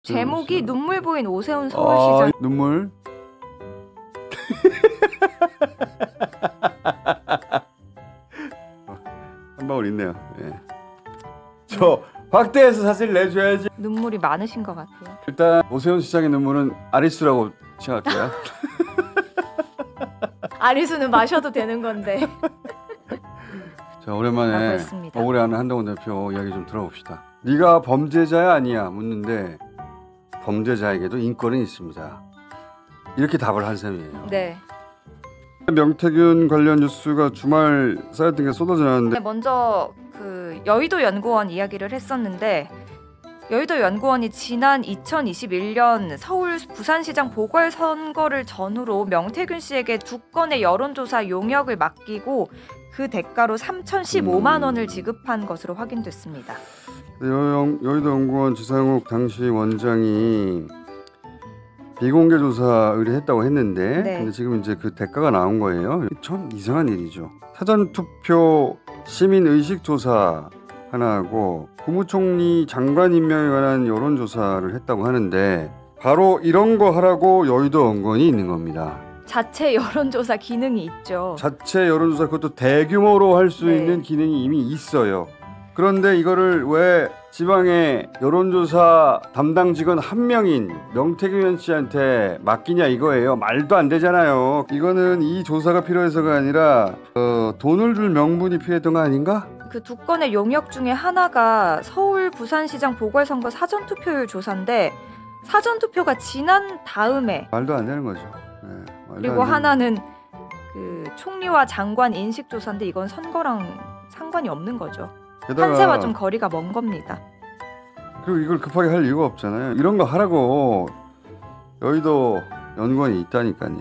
제목이 눈물 보인 오세훈 서울시장. 눈물. 한 방울 있네요. 예. 저 확대해서 사실 내줘야지. 눈물이 많으신 것 같아요. 일단 오세훈 시장의 눈물은 아리수라고 생각해요. 아리수는 마셔도 되는 건데. 자, 오랜만에 억울해하는 한동훈 대표 이야기 좀 들어봅시다. 네가 범죄자야 아니야 묻는데 범죄자에게도 인권은 있습니다. 이렇게 답을 한 셈이에요. 네. 명태균 관련 뉴스가 주말 쌓였던 게 쏟아져 나왔는데 먼저 그 여의도 연구원 이야기를 했었는데 여의도 연구원이 지난 2021년 서울 부산시장 보궐선거를 전후로 명태균 씨에게 2건의 여론조사 용역을 맡기고 그 대가로 3,015만 원을 지급한 것으로 확인됐습니다. 여의도 연구원 지상욱 당시 원장이 비공개 조사 의뢰했다고 했는데 네. 근데 지금 이제 그 대가가 나온 거예요. 참 이상한 일이죠. 사전투표 시민의식조사 하나하고 국무총리 장관 임명에 관한 여론조사를 했다고 하는데 바로 이런 거 하라고 여의도 연구원이 있는 겁니다. 자체 여론조사 기능이 있죠. 자체 여론조사 그것도 대규모로 할 수 네. 있는 기능이 이미 있어요. 그런데 이거를 왜 지방의 여론조사 담당 직원 한 명인 명태균 씨한테 맡기냐 이거예요. 말도 안 되잖아요. 이거는 이 조사가 필요해서가 아니라 돈을 줄 명분이 필요했던 거 아닌가? 그 2건의 용역 중에 하나가 서울 부산시장 보궐선거 사전투표율 조사인데 사전투표가 지난 다음에 말도 안 되는 거죠. 네, 말도 그리고 안 하나는 그 총리와 장관 인식조사인데 이건 선거랑 상관이 없는 거죠. 게다가 판세와 좀 거리가 먼 겁니다. 그리고 이걸 급하게 할 이유가 없잖아요. 이런 거 하라고 여의도 연구원이 있다니까요.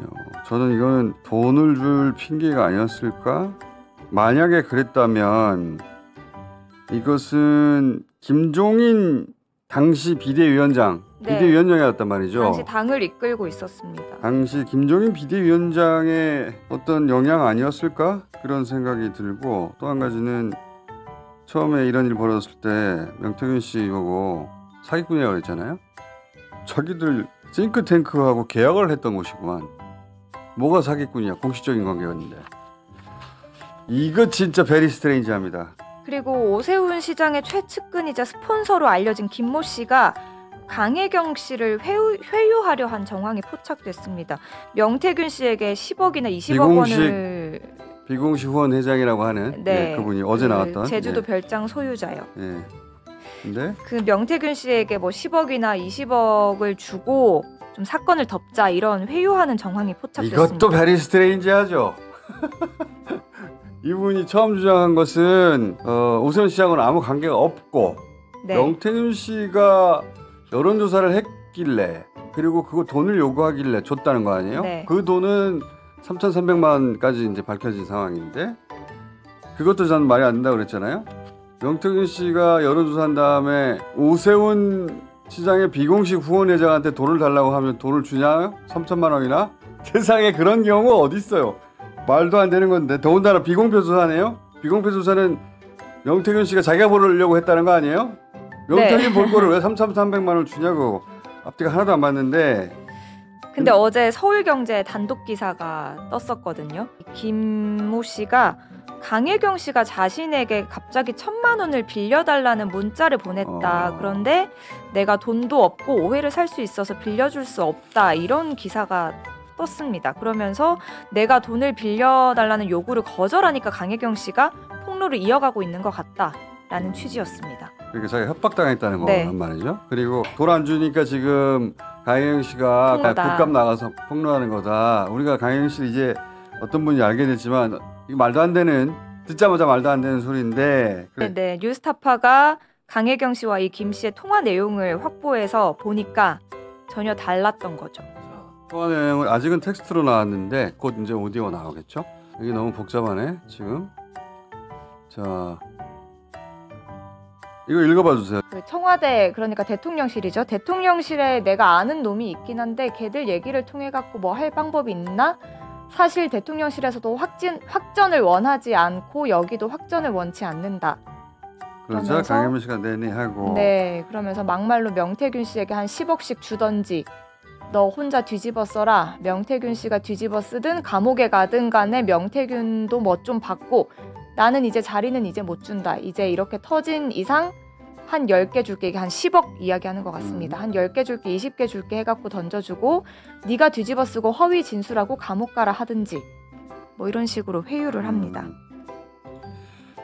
저는 이거는 돈을 줄 핑계가 아니었을까? 만약에 그랬다면 이것은 김종인 당시 비대위원장, 네. 비대위원장이었단 말이죠. 당시 당을 이끌고 있었습니다. 당시 김종인 비대위원장의 어떤 영향 아니었을까? 그런 생각이 들고 또 한 가지는 처음에 이런 일 벌어졌을 때 명태균 씨 보고 사기꾼이라고 그랬잖아요. 자기들 싱크탱크하고 계약을 했던 곳이구만. 뭐가 사기꾼이야. 공식적인 관계였는데. 이거 진짜 베리 스트레인지합니다. 그리고 오세훈 시장의 최측근이자 스폰서로 알려진 김모 씨가 강혜경 씨를 회유하려 한 정황이 포착됐습니다. 명태균 씨에게 10억이나 20억 원을 비공식 후원 회장이라고 하는 네, 그분이 어제 나왔던 제주도 별장 소유자요. 네. 근데 그 명태균 씨에게 뭐 10억이나 20억을 주고 좀 사건을 덮자 이런 회유하는 정황이 포착됐습니다. 이것도 베리 스트레인지하죠. 이분이 처음 주장한 것은 오세훈 시장은 아무 관계가 없고 네. 명태균 씨가 여론조사를 했길래 그리고 그거 돈을 요구하길래 줬다는 거 아니에요? 네. 그 돈은 3,300만 원까지 이제 밝혀진 상황인데 그것도 저는 말이 안 된다고 그랬잖아요. 명태균 씨가 여론조사한 다음에 오세훈 시장의 비공식 후원회장한테 돈을 달라고 하면 돈을 주냐? 3천만 원이나? 세상에 그런 경우가 어디 있어요? 말도 안 되는 건데 더군다나 비공표 조사네요. 비공표 조사는 명태균 씨가 자기가 보려고 했다는 거 아니에요? 명태균 볼 거를 왜 3,300만 원을 주냐고. 앞뒤가 하나도 안 맞는데. 근데 어제 서울경제 단독 기사가 떴었거든요. 김모 씨가 강혜경 씨가 자신에게 갑자기 1,000만 원을 빌려달라는 문자를 보냈다. 그런데 내가 돈도 없고 오해를 살 수 있어서 빌려줄 수 없다. 이런 기사가 떴습니다. 그러면서 내가 돈을 빌려달라는 요구를 거절하니까 강혜경 씨가 폭로를 이어가고 있는 것 같다라는 취지였습니다. 그러니까 자기가 협박당했다는 네. 거란 말이죠. 그리고 돈 안 주니까 지금 강혜경 씨가 국감 나가서 폭로하는 거다. 우리가 강혜경 씨를 이제 어떤 분이 알게 됐지만 이거 말도 안 되는 듣자마자 말도 안 되는 소리인데. 그래. 네, 뉴스타파가 강혜경 씨와 이 김 씨의 통화 내용을 확보해서 보니까 전혀 달랐던 거죠. 통화 내용은 아직은 텍스트로 나왔는데 곧 이제 오디오 나오겠죠. 이게 너무 복잡하네 지금. 자, 이거 읽어봐 주세요. 그 청와대 그러니까 대통령실이죠. 대통령실에 내가 아는 놈이 있긴 한데 걔들 얘기를 통해 갖고 뭐 할 방법이 있나? 사실 대통령실에서도 확전을 원하지 않고 여기도 확전을 원치 않는다. 그러자 그러면서 강혜민 씨가 내내 하고. 네, 그러면서 막말로 명태균 씨에게 한 10억씩 주던지 너 혼자 뒤집어 써라. 명태균 씨가 뒤집어 쓰든 감옥에 가든 간에 명태균도 뭐 좀 받고 나는 이제 자리는 이제 못 준다. 이제 이렇게 터진 이상 한 10개 줄게. 이게 한 10억 이야기하는 것 같습니다. 한 10개 줄게, 20개 줄게 해갖고 던져주고 네가 뒤집어 쓰고 허위 진술하고 감옥 가라 하든지 뭐 이런 식으로 회유를 합니다.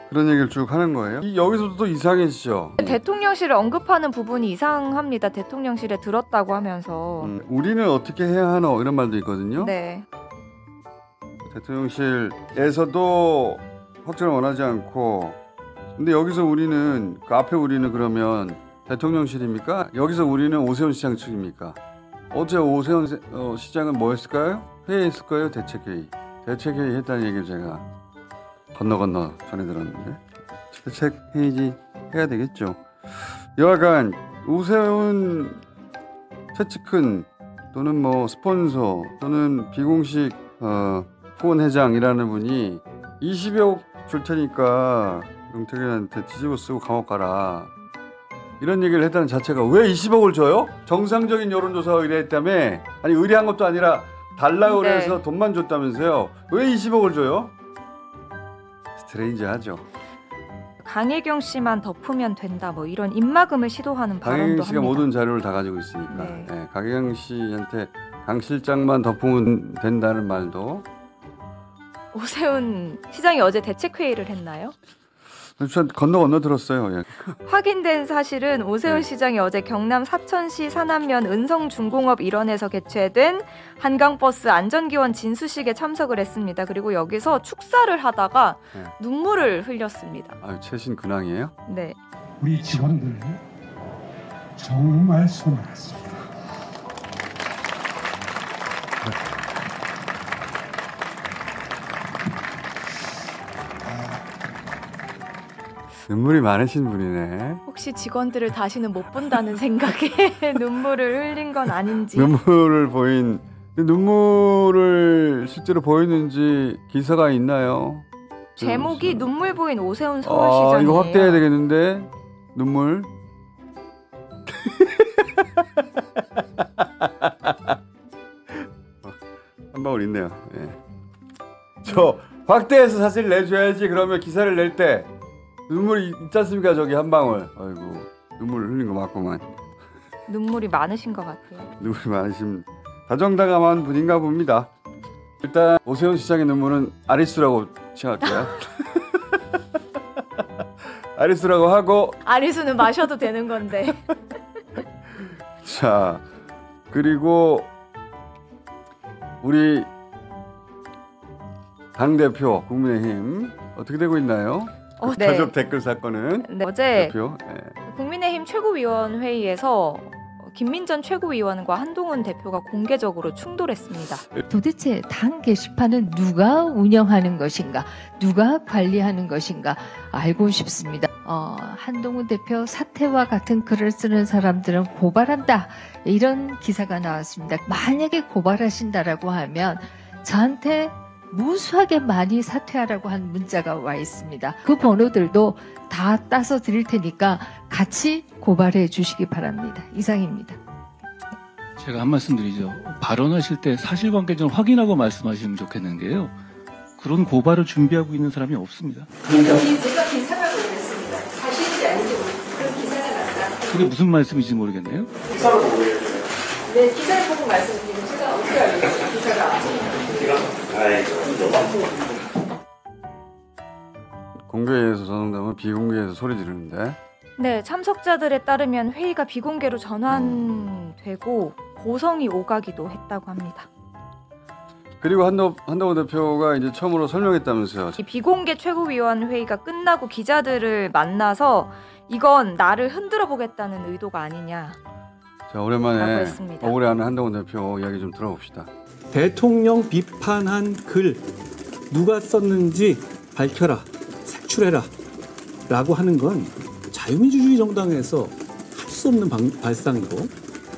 그런 얘기를 쭉 하는 거예요? 여기서도 또 이상해지죠. 대통령실을 언급하는 부분이 이상합니다. 대통령실에 들었다고 하면서. 우리는 어떻게 해야 하노 이런 말도 있거든요. 네. 대통령실에서도 확정을 원하지 않고 근데 여기서 우리는 그 앞에 우리는 그러면 대통령실입니까? 여기서 우리는 오세훈 시장 측입니까? 어제 오세훈 시장은 뭐 했을까요? 회의했을까요? 대책회의 했다는 얘기를 제가 건너 전해 들었는데 대책회의지 해야 되겠죠. 여하간 오세훈 최측근 또는 뭐 스폰서 또는 비공식 후원회장이라는 분이 20억 줄 테니까 명태균한테 뒤집어 쓰고 감옥 가라 이런 얘기를 했다는 자체가 왜 20억을 줘요? 정상적인 여론조사가 의뢰했다며 아니 의뢰한 것도 아니라 달라고 그래서 돈만 줬다면서요. 왜 20억을 줘요? 스트레인지하죠. 강혜경 씨만 덮으면 된다 뭐 이런 입막음을 시도하는 발언도 강혜경 합니다. 씨가 모든 자료를 다 가지고 있으니까 네. 네, 강혜경 씨한테 강 실장만 덮으면 된다는 말도 오세훈 시장이 어제 대책회의를 했나요? 전 건너 들었어요. 예. 확인된 사실은 오세훈 시장이 어제 경남 사천시 사남면 은성중공업 일원에서 개최된 한강버스 안전기원 진수식에 참석을 했습니다. 그리고 여기서 축사를 하다가 눈물을 흘렸습니다. 아유, 최신 근황이에요? 네. 우리 직원들 정말 수고 많았습니다. 눈물이 많으신 분이네. 혹시 직원들을 다시는 못 본다는 생각에 눈물을 흘린 건 아닌지. 눈물을 실제로 보이는지 기사가 있나요? 제목이 눈물 보인 오세훈 서울시장이에요. 이거 확대해야 되겠는데 눈물. 한 방울 있네요. 예. 저 확대해서 사실 내줘야지. 그러면 기사를 낼 때 눈물이 있지 않습니까? 저기 한 방울. 아이고 눈물 흘린 거 맞구만. 눈물이 많으신 것 같아요. 눈물이 많으신 다정다감한 분인가 봅니다. 일단 오세훈 시장의 눈물은 아리수라고 칭할게요. 아리수라고 하고. 아리수는 마셔도 되는 건데. 자, 그리고 우리 당대표 국민의힘 어떻게 되고 있나요? 가족 댓글 사건은 네. 어제 대표, 국민의힘 최고위원회의에서 김민전 최고위원과 한동훈 대표가 공개적으로 충돌했습니다. 도대체 당 게시판은 누가 운영하는 것인가, 누가 관리하는 것인가 알고 싶습니다. 한동훈 대표 사퇴와 같은 글을 쓰는 사람들은 고발한다, 이런 기사가 나왔습니다. 만약에 고발하신다라고 하면 저한테 무수하게 많이 사퇴하라고 한 문자가 와 있습니다. 그 번호들도 다 따서 드릴 테니까 같이 고발해 주시기 바랍니다. 이상입니다. 제가 한 말씀 드리죠. 발언하실 때 사실관계 좀 확인하고 말씀하시면 좋겠는 게요. 그런 고발을 준비하고 있는 사람이 없습니다. 제가 기사가 보냈습니다. 사실인지 아닌지 그런 기사가 났다. 그게 무슨 말씀인지 모르겠네요. 기사를 보고 네, 기사를 보고 말씀드리면 제가 어떻게 알겠어요? 기사가. 공개에서 전환되면 비공개에서 소리 지르는데. 네, 참석자들에 따르면 회의가 비공개로 전환되고 고성이 오가기도 했다고 합니다. 그리고 한동훈 대표가 이제 처음으로 설명했다면서요. 이 비공개 최고위원 회의가 끝나고 기자들을 만나서 이건 나를 흔들어 보겠다는 의도가 아니냐. 자, 오랜만에 했습니다. 억울해하는 한동훈 대표 이야기 좀 들어봅시다. 대통령 비판한 글 누가 썼는지 밝혀라, 색출해라 라고 하는 건 자유민주주의 정당에서 할 수 없는 발상이고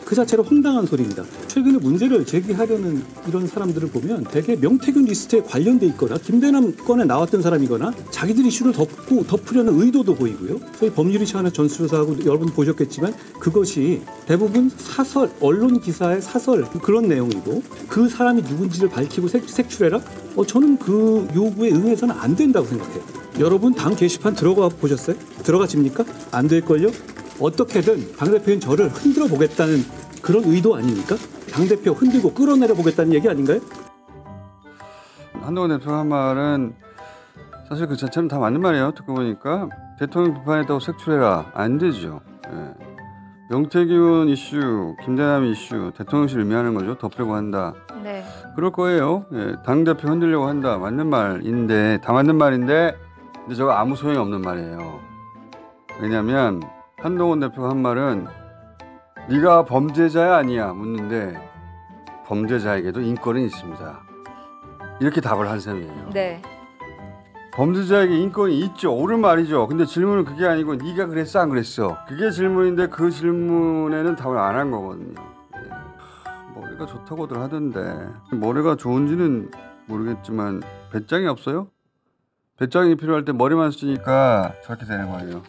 그 자체로 황당한 소리입니다. 최근에 문제를 제기하려는 이런 사람들을 보면 대개 명태균 리스트에 관련돼 있거나 김대남 건에 나왔던 사람이거나 자기들 이슈를 덮으려는 의도도 보이고요. 저희 법률위 차원에서 전수조사하고 여러분 보셨겠지만 그것이 대부분 사설, 언론 기사의 사설 그런 내용이고 그 사람이 누군지를 밝히고 색출해라? 저는 그 요구에 응해서는 안 된다고 생각해요. 여러분 당 게시판 들어가 보셨어요? 들어가집니까? 안 될걸요? 어떻게든 당대표인 저를 흔들어 보겠다는 그런 의도 아닙니까? 당대표 흔들고 끌어내려 보겠다는 얘기 아닌가요? 한동훈 대표가 한 말은 사실 그 자체는 다 맞는 말이에요. 듣고 보니까 대통령 비판했다고 색출해라. 안 되죠. 예. 명태균 이슈, 김대남 이슈, 대통령실 의미하는 거죠. 덮으려고 한다. 네. 그럴 거예요. 예. 당대표 흔들려고 한다. 맞는 말인데 다 맞는 말인데 근데 저거 아무 소용이 없는 말이에요. 왜냐하면 한동훈 대표가 한 말은 네가 범죄자야 아니야 묻는데 범죄자에게도 인권은 있습니다. 이렇게 답을 한 셈이에요. 네. 범죄자에게 인권이 있죠. 옳은 말이죠. 근데 질문은 그게 아니고 네가 그랬어 안 그랬어. 그게 질문인데 그 질문에는 답을 안 한 거거든요. 예. 머리가 좋다고들 하던데 머리가 좋은지는 모르겠지만 배짱이 없어요? 배짱이 필요할 때 머리만 쓰니까 저렇게 되는 거예요.